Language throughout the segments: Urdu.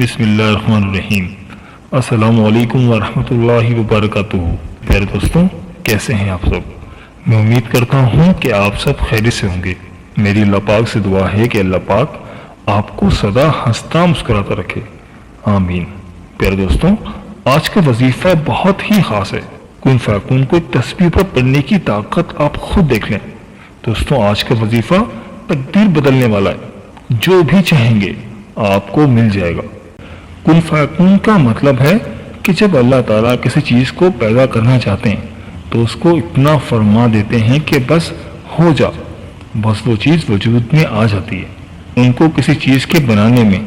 بسم اللہ الرحمن الرحیم۔ السلام علیکم ورحمۃ اللہ وبرکاتہ۔ پیارے دوستوں، کیسے ہیں آپ سب؟ میں امید کرتا ہوں کہ آپ سب خیریت سے ہوں گے۔ میری اللہ پاک سے دعا ہے کہ اللہ پاک آپ کو سدا ہنستا مسکراتا رکھے، آمین۔ پیارے دوستوں، آج کا وظیفہ بہت ہی خاص ہے۔ کن فیکون کو تسبیح پر پڑھنے کی طاقت آپ خود دیکھ لیں۔ دوستوں، آج کا وظیفہ تقدیر بدلنے والا ہے۔ جو بھی چاہیں گے آپ کو مل جائے گا۔ کن فیکون کا مطلب ہے کہ جب اللہ تعالیٰ کسی چیز کو پیدا کرنا چاہتے ہیں تو اس کو اتنا فرما دیتے ہیں کہ بس ہو جا، بس وہ چیز وجود میں آ جاتی ہے۔ ان کو کسی چیز کے بنانے میں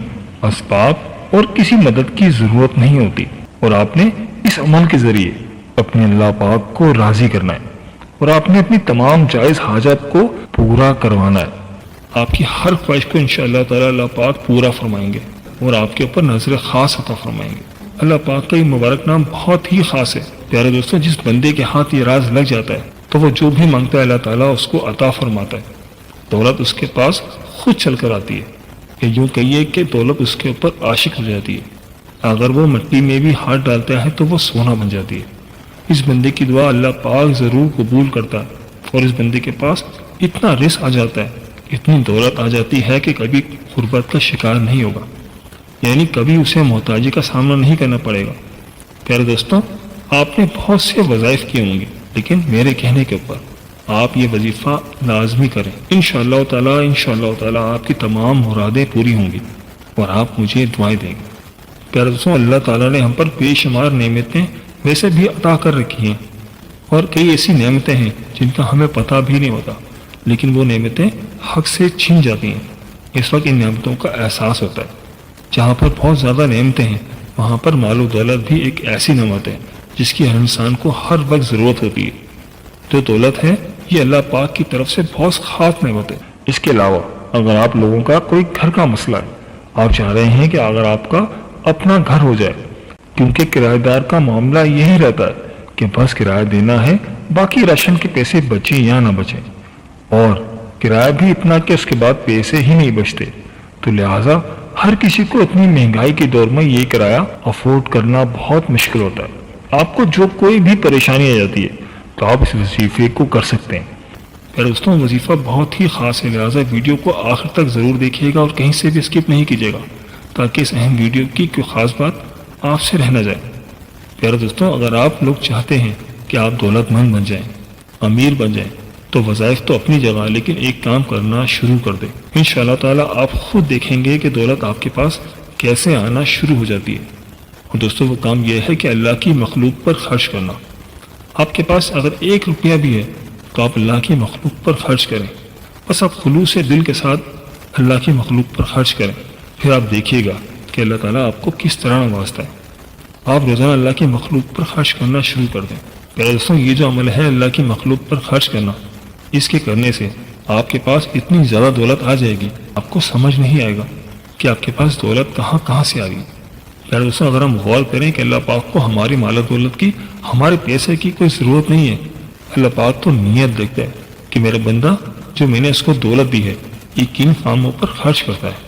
اسباب اور کسی مدد کی ضرورت نہیں ہوتی، اور آپ نے اس عمل کے ذریعے اپنے اللہ پاک کو راضی کرنا ہے، اور آپ نے اپنی تمام جائز حاجات کو پورا کروانا ہے۔ آپ کی ہر خواہش کو انشاءاللہ تعالیٰ اللہ پاک پورا فرمائیں گے اور آپ کے اوپر نظر خاص عطا فرمائیں گے۔ اللہ پاک کا یہ مبارک نام بہت ہی خاص ہے۔ پیارے دوستوں، جس بندے کے ہاتھ یہ راز لگ جاتا ہے تو وہ جو بھی مانگتا ہے اللہ تعالیٰ اس کو عطا فرماتا ہے۔ دولت اس کے پاس خود چل کر آتی ہے، کہ یوں کہیے کہ دولت اس کے اوپر عاشق ہو جاتی ہے۔ اگر وہ مٹی میں بھی ہاتھ ڈالتا ہے تو وہ سونا بن جاتی ہے۔ اس بندے کی دعا اللہ پاک ضرور قبول کرتا ہے، اور اس بندے کے پاس اتنا رزق آ جاتا ہے، اتنی دولت آ جاتی ہے کہ کبھی غربت کا شکار نہیں ہوگا، یعنی کبھی اسے محتاجی کا سامنا نہیں کرنا پڑے گا۔ پیارے دوستوں، آپ نے بہت سے وظائف کیے ہوں گے، لیکن میرے کہنے کے اوپر آپ یہ وظیفہ لازمی کریں۔ انشاءاللہ تعالیٰ آپ کی تمام مرادیں پوری ہوں گی اور آپ مجھے دعائیں دیں گے۔ پیارے دوستوں، اللہ تعالیٰ نے ہم پر بے شمار نعمتیں ویسے بھی عطا کر رکھی ہیں، اور کئی ایسی نعمتیں ہیں جن کا ہمیں پتہ بھی نہیں ہوتا، لیکن وہ نعمتیں حق سے چھین جاتی ہیں۔ اس وقت ان نعمتوں کا احساس ہوتا ہے۔ جہاں پر بہت زیادہ نعمتیں ہیں وہاں پر مال و دولت بھی ایک ایسی نعمت ہے جس کی ہر انسان کو ہر وقت ضرورت ہوتی ہے۔ جو دولت ہے یہ اللہ پاک کی طرف سے بہت خاص نعمت ہے۔ اس کے علاوہ اگر آپ لوگوں کا کوئی گھر کا مسئلہ ہے، آپ چاہ رہے ہیں کہ اگر آپ کا اپنا گھر ہو جائے، کیونکہ کرایہ دار کا معاملہ یہی رہتا ہے کہ بس کرایہ دینا ہے، باقی راشن کے پیسے بچیں یا نہ بچیں، اور کرایہ بھی اتنا کہ اس کے بعد پیسے ہی نہیں بچتے، تو لہٰذا ہر کسی کو اتنی مہنگائی کے دور میں یہ کرایہ افورڈ کرنا بہت مشکل ہوتا ہے۔ آپ کو جو کوئی بھی پریشانی آ جاتی ہے تو آپ اس وظیفے کو کر سکتے ہیں۔ پھر دوستوں، وظیفہ بہت ہی خاص ہے، لہٰذا ویڈیو کو آخر تک ضرور دیکھیے گا اور کہیں سے بھی اسکپ نہیں کیجیے گا، تاکہ اس اہم ویڈیو کی کوئی خاص بات آپ سے رہ نہ جائے۔ پیارے دوستوں، اگر آپ لوگ چاہتے ہیں کہ آپ دولت مند بن جائیں، امیر بن جائیں، تو وظائف تو اپنی جگہ، لیکن ایک کام کرنا شروع کر دیں۔ انشاءاللہ تعالیٰ آپ خود دیکھیں گے کہ دولت آپ کے پاس کیسے آنا شروع ہو جاتی ہے۔ اور دوستوں، وہ کام یہ ہے کہ اللہ کی مخلوق پر خرچ کرنا۔ آپ کے پاس اگر 1 روپیہ بھی ہے تو آپ اللہ کی مخلوق پر خرچ کریں، بس آپ خلوص دل کے ساتھ اللہ کی مخلوق پر خرچ کریں، پھر آپ دیکھیے گا کہ اللہ تعالیٰ آپ کو کس طرح نوازتا ہے۔ آپ روزانہ اللہ کی مخلوق پر خرچ کرنا شروع کر دیں۔ پیارے دوستوں، یہ جو عمل ہے اللہ کی مخلوق پر خرچ کرنا، اس کے کرنے سے آپ کے پاس اتنی زیادہ دولت آ جائے گی، آپ کو سمجھ نہیں آئے گا کہ آپ کے پاس دولت کہاں سے آ گئی۔ پیارے دوستوں، اگر ہم غور کریں کہ اللہ پاک کو ہماری مال و دولت کی، ہمارے پیسے کی کوئی ضرورت نہیں ہے۔ اللہ پاک تو نیت دیکھتا ہے کہ میرا بندہ جو میں نے اس کو دولت دی ہے یہ کن کاموں پر خرچ کرتا ہے۔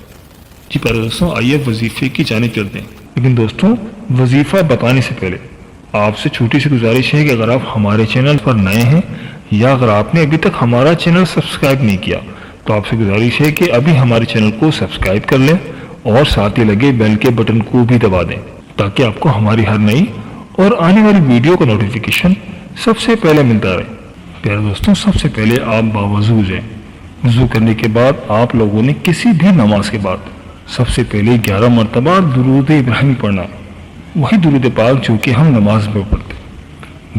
جی پیارے دوستوں، آئیے وظیفے کی جانب چلتے ہیں۔ لیکن دوستوں، وظیفہ بتانے سے پہلے آپ سے چھوٹی سی گزارش ہے کہ اگر آپ ہمارے چینل پر نئے ہیں یا اگر آپ نے ابھی تک ہمارا چینل سبسکرائب نہیں کیا تو آپ سے گزارش ہے کہ ابھی ہمارے چینل کو سبسکرائب کر لیں اور ساتھ ہی لگے بیل کے بٹن کو بھی دبا دیں، تاکہ آپ کو ہماری ہر نئی اور آنے والی ویڈیو کا نوٹیفیکیشن سب سے پہلے ملتا رہے۔ پیارے دوستوں، سب سے پہلے آپ باوضو جائیں۔ وضو کرنے کے بعد آپ لوگوں نے کسی بھی نماز کے بعد سب سے پہلے 11 مرتبہ درود ابراہیمی پڑھنا ہے، وہی درود پاک جو کہ ہم نماز میں پڑھتے ہیں۔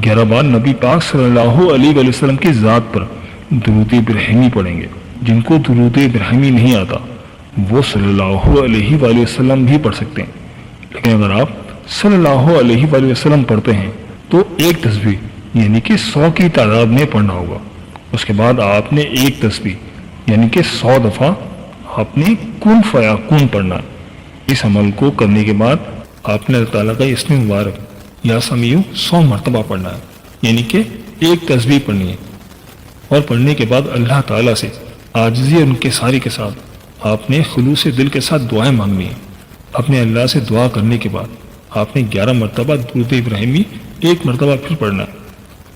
11 بار نبی پاک صلی اللہ علیہ وآلہ وسلم کی ذات پر درود ابراہیمی پڑھیں گے۔ جن کو درود ابراہیمی نہیں آتا وہ صلی اللہ علیہ وآلہ وسلم بھی پڑھ سکتے ہیں، لیکن اگر آپ صلی اللہ علیہ وآلہ وسلم پڑھتے ہیں تو ایک تسبیح یعنی کہ 100 کی تعداد میں پڑھنا ہوگا۔ اس کے بعد آپ نے ایک تسبیح یعنی کہ 100 دفعہ آپ نے کن فیکون پڑھنا ہے۔ اس عمل کو کرنے کے بعد آپ نے اللہ تعالیٰ کا اسم مبارک یا سمیع 100 مرتبہ پڑھنا ہے، یعنی کہ ایک تسبیح پڑھنی ہے، اور پڑھنے کے بعد اللہ تعالیٰ سے عاجزی ان کے ساری کے ساتھ آپ نے خلوص دل کے ساتھ دعائیں مانگنی ہیں۔ اپنے اللہ سے دعا کرنے کے بعد آپ نے 11 مرتبہ درود ابراہیمی 1 مرتبہ پھر پڑھنا ہے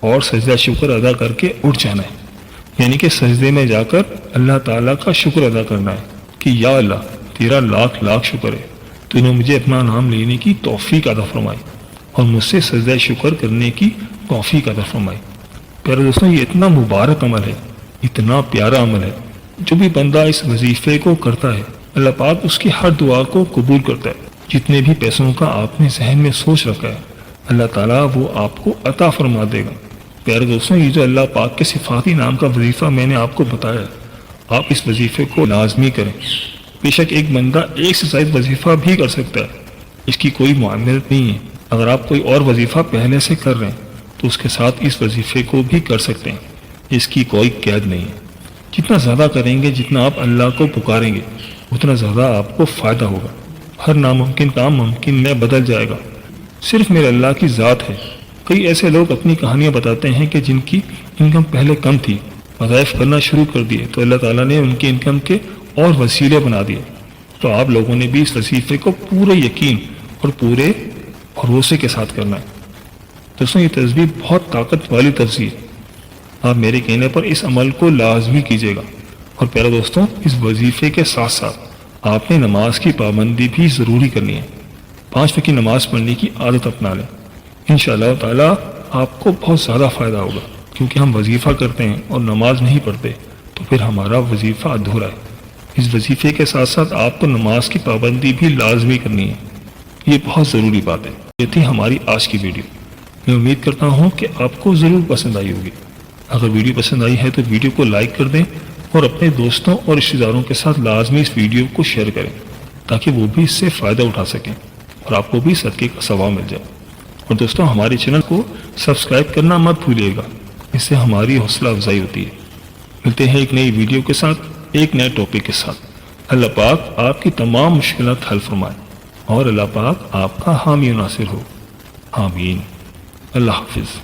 اور سجدہ شکر ادا کر کے اٹھ جانا ہے، یعنی کہ سجدے میں جا کر اللہ تعالیٰ کا شکر ادا کرنا ہے کہ یا اللہ تیرا لاکھ لاکھ شکر ہے، تو نے مجھے اپنا نام لینے کی توفیق عطا فرمائی اور مجھ سے سجدہ شکر کرنے کی توفیق عطا فرمائی۔ پیارے دوستوں، یہ اتنا مبارک عمل ہے، اتنا پیارا عمل ہے، جو بھی بندہ اس وظیفے کو کرتا ہے اللہ پاک اس کی ہر دعا کو قبول کرتا ہے۔ جتنے بھی پیسوں کا آپ نے ذہن میں سوچ رکھا ہے اللہ تعالیٰ وہ آپ کو عطا فرما دے گا۔ پیارے دوستوں، یہ جو اللہ پاک کے صفاتی نام کا وظیفہ میں نے آپ کو بتایا، آپ اس وظیفے کو لازمی کریں۔ بے شک ایک بندہ ایک سے زائد وظیفہ بھی کر سکتا ہے، اس کی کوئی معاملت نہیں ہے۔ اگر آپ کوئی اور وظیفہ پہلے سے کر رہے ہیں تو اس کے ساتھ اس وظیفے کو بھی کر سکتے ہیں، اس کی کوئی قید نہیں ہے۔ جتنا زیادہ کریں گے، جتنا آپ اللہ کو پکاریں گے، اتنا زیادہ آپ کو فائدہ ہوگا۔ ہر ناممکن کام ممکن میں بدل جائے گا، صرف میرے اللہ کی ذات ہے۔ کئی ایسے لوگ اپنی کہانیاں بتاتے ہیں کہ جن کی انکم پہلے کم تھی، وظائف کرنا شروع کر دیے تو اللہ تعالیٰ نے ان کی انکم کے اور وسیلے بنا دیے۔ تو آپ لوگوں نے بھی اس وظیفے کو پورے یقین اور پورے بھروسے کے ساتھ کرنا ہے۔ دوستوں، یہ تصویر بہت طاقت والی تصویر، آپ میرے کہنے پر اس عمل کو لازمی کیجیے گا۔ اور پیارے دوستوں، اس وظیفے کے ساتھ ساتھ آپ نے نماز کی پابندی بھی ضروری کرنی ہے۔ 5 وقت کی نماز پڑھنے کی عادت اپنا لیں، انشاءاللہ تعالیٰ آپ کو بہت زیادہ فائدہ ہوگا، کیونکہ ہم وظیفہ کرتے ہیں اور نماز نہیں پڑھتے تو پھر ہمارا وظیفہ ادھورا ہے۔ اس وظیفے کے ساتھ ساتھ آپ کو نماز کی پابندی بھی لازمی کرنی ہے، یہ بہت ضروری بات ہے۔ یہ تھی ہماری آج کی ویڈیو، میں امید کرتا ہوں کہ آپ کو ضرور پسند آئی ہوگی۔ اگر ویڈیو پسند آئی ہے تو ویڈیو کو لائک کر دیں اور اپنے دوستوں اور رشتہ داروں کے ساتھ لازمی اس ویڈیو کو شیئر کریں تاکہ وہ بھی اس سے فائدہ اٹھا سکیں اور آپ کو بھی صدقے کا ثواب مل جائے۔ اور دوستوں، ہمارے چینل کو سبسکرائب کرنا مت بھولیے گا، اس سے ہماری حوصلہ افزائی ہوتی ہے۔ ملتے ہیں ایک نئی ویڈیو کے ساتھ، ایک نئے ٹاپک کے ساتھ۔ اللہ پاک آپ کی تمام مشکلات حل فرمائے اور اللہ پاک آپ کا حامی و ناصر ہو، آمین۔ اللہ حافظ۔